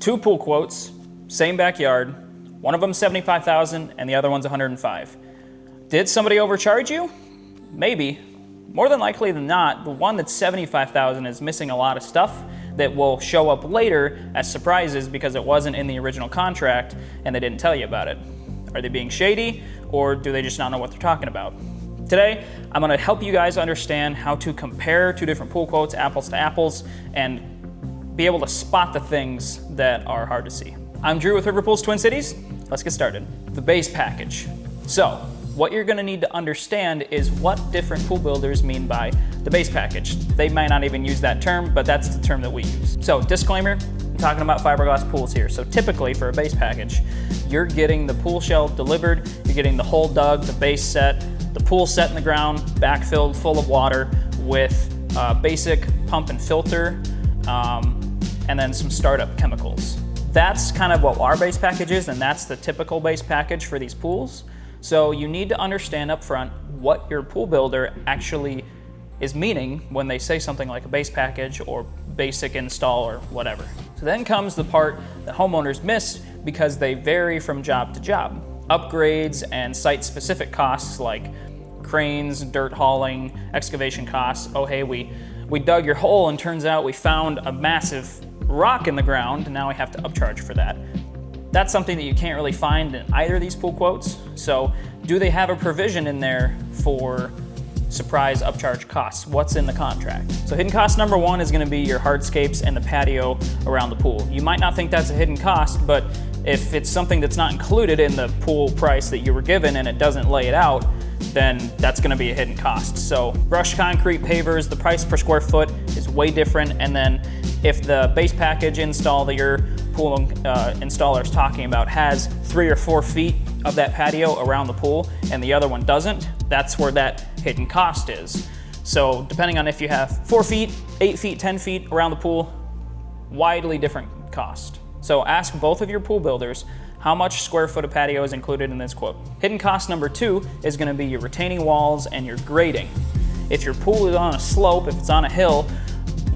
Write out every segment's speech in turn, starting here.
Two pool quotes, same backyard. One of them $75,000 and the other one's $105,000. Did somebody overcharge you? Maybe. More than likely than not, the one that's $75,000 is missing a lot of stuff that will show up later as surprises because it wasn't in the original contract and they didn't tell you about it. Are they being shady, or do they just not know what they're talking about? Today, I'm gonna help you guys understand how to compare two different pool quotes, apples to apples, and be able to spot the things that are hard to see. I'm Drew with River Pools Twin Cities. Let's get started. The base package. So, what you're gonna need to understand is what different pool builders mean by the base package. They might not even use that term, but that's the term that we use. So, disclaimer, I'm talking about fiberglass pools here. So typically for a base package, you're getting the pool shell delivered, you're getting the hole dug, the base set, the pool set in the ground, backfilled full of water with basic pump and filter, and then some startup chemicals. That's kind of what our base package is, and that's the typical base package for these pools. So you need to understand up front what your pool builder actually is meaning when they say something like a base package or basic install or whatever. So then comes the part that homeowners miss because they vary from job to job. Upgrades and site-specific costs like cranes, dirt hauling, excavation costs. Oh hey, we dug your hole and turns out we found a massive rock in the ground and now we have to upcharge for that. That's something that you can't really find in either of these pool quotes. So do they have a provision in there for surprise upcharge costs? What's in the contract? So hidden cost number one is gonna be your hardscapes and the patio around the pool. You might not think that's a hidden cost, but if it's something that's not included in the pool price that you were given and it doesn't lay it out, then that's gonna be a hidden cost. So brushed concrete pavers, the price per square foot is way different. And then if the base package install that your pool installer is talking about has 3 or 4 feet of that patio around the pool and the other one doesn't, that's where that hidden cost is. So depending on if you have 4 feet, 8 feet, 10 feet around the pool, widely different cost. So ask both of your pool builders how much square foot of patio is included in this quote. Hidden cost number two is gonna be your retaining walls and your grading. If your pool is on a slope, if it's on a hill,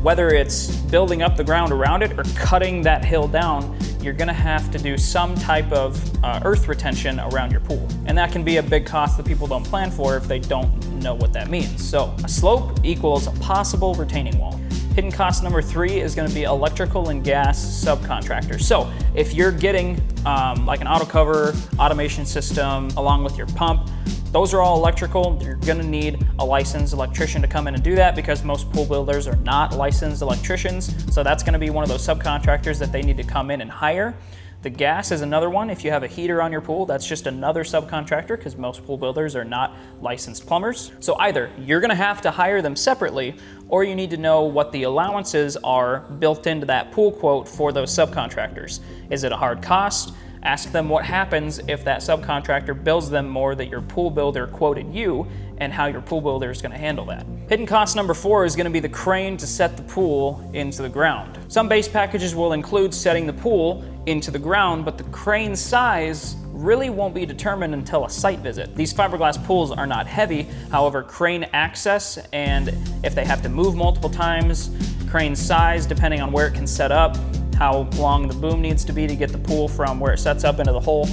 whether it's building up the ground around it or cutting that hill down, you're gonna have to do some type of earth retention around your pool. And that can be a big cost that people don't plan for if they don't know what that means. So a slope equals a possible retaining wall. Hidden cost number three is gonna be electrical and gas subcontractors. So if you're getting like an auto cover, automation system, along with your pump, those are all electrical. You're gonna need a licensed electrician to come in and do that because most pool builders are not licensed electricians. So that's gonna be one of those subcontractors that they need to come in and hire. The gas is another one. If you have a heater on your pool, that's just another subcontractor because most pool builders are not licensed plumbers. So either you're gonna have to hire them separately or you need to know what the allowances are built into that pool quote for those subcontractors. Is it a hard cost? Ask them what happens if that subcontractor bills them more that your pool builder quoted you and how your pool builder is going to handle that. Hidden cost number four is going to be the crane to set the pool into the ground. Some base packages will include setting the pool into the ground, but the crane size really won't be determined until a site visit. These fiberglass pools are not heavy, however, crane access and if they have to move multiple times, crane size depending on where it can set up, how long the boom needs to be to get the pool from where it sets up into the hole.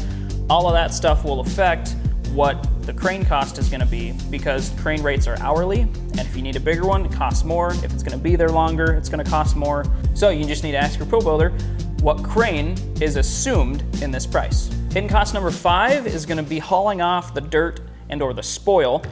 All of that stuff will affect what the crane cost is gonna be because crane rates are hourly, and if you need a bigger one, it costs more. If it's gonna be there longer, it's gonna cost more. So you just need to ask your pool builder what crane is assumed in this price. Hidden cost number five is gonna be hauling off the dirt and or the spoil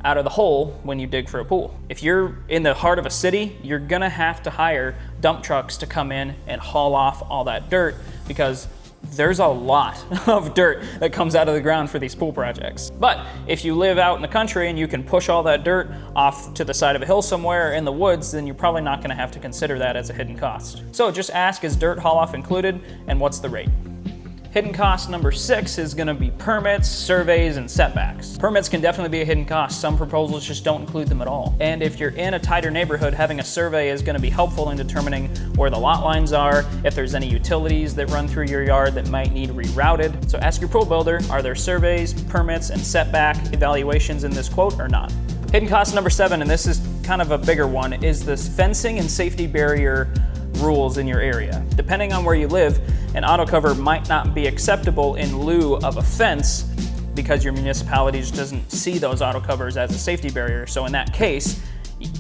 out of the hole when you dig for a pool. If you're in the heart of a city, you're gonna have to hire dump trucks to come in and haul off all that dirt because there's a lot of dirt that comes out of the ground for these pool projects. But if you live out in the country and you can push all that dirt off to the side of a hill somewhere in the woods, then you're probably not gonna have to consider that as a hidden cost. So just ask, is dirt haul off included and what's the rate? Hidden cost number six is gonna be permits, surveys, and setbacks. Permits can definitely be a hidden cost. Some proposals just don't include them at all. And if you're in a tighter neighborhood, having a survey is gonna be helpful in determining where the lot lines are, if there's any utilities that run through your yard that might need rerouted. So ask your pool builder, are there surveys, permits, and setback evaluations in this quote or not? Hidden cost number seven, and this is kind of a bigger one, is this fencing and safety barrier rules in your area. Depending on where you live, an auto cover might not be acceptable in lieu of a fence because your municipality just doesn't see those auto covers as a safety barrier. So in that case,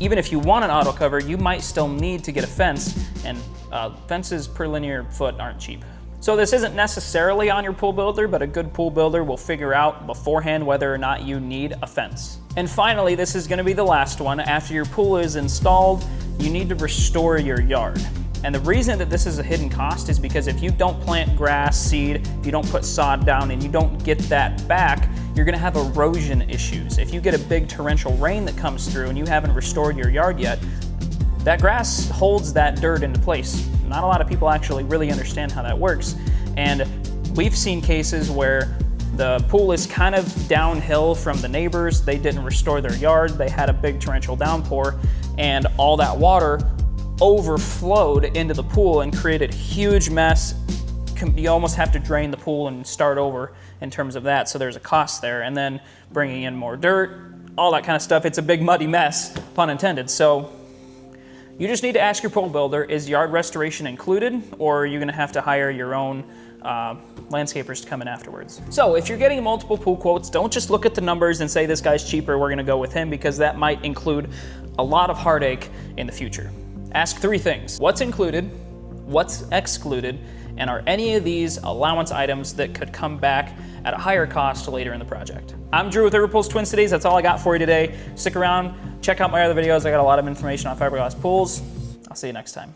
even if you want an auto cover, you might still need to get a fence, and fences per linear foot aren't cheap. So this isn't necessarily on your pool builder, but a good pool builder will figure out beforehand whether or not you need a fence. And finally, this is gonna be the last one. After your pool is installed, you need to restore your yard. And the reason that this is a hidden cost is because if you don't plant grass, seed, if you don't put sod down and you don't get that back, you're gonna have erosion issues. If you get a big torrential rain that comes through and you haven't restored your yard yet, that grass holds that dirt into place. Not a lot of people actually really understand how that works. And we've seen cases where the pool is kind of downhill from the neighbors. They didn't restore their yard. They had a big torrential downpour, and all that water overflowed into the pool and created a huge mess. You almost have to drain the pool and start over in terms of that. So there's a cost there. And then bringing in more dirt, all that kind of stuff. It's a big muddy mess, pun intended. So you just need to ask your pool builder, is yard restoration included, or are you gonna have to hire your own landscapers to come in afterwards? So if you're getting multiple pool quotes, don't just look at the numbers and say this guy's cheaper, we're gonna go with him, because that might include a lot of heartache in the future. Ask 3 things. What's included, what's excluded, and are any of these allowance items that could come back at a higher cost later in the project? I'm Drew with Riverpools Twin Cities. That's all I got for you today. Stick around, check out my other videos. I got a lot of information on fiberglass pools. I'll see you next time.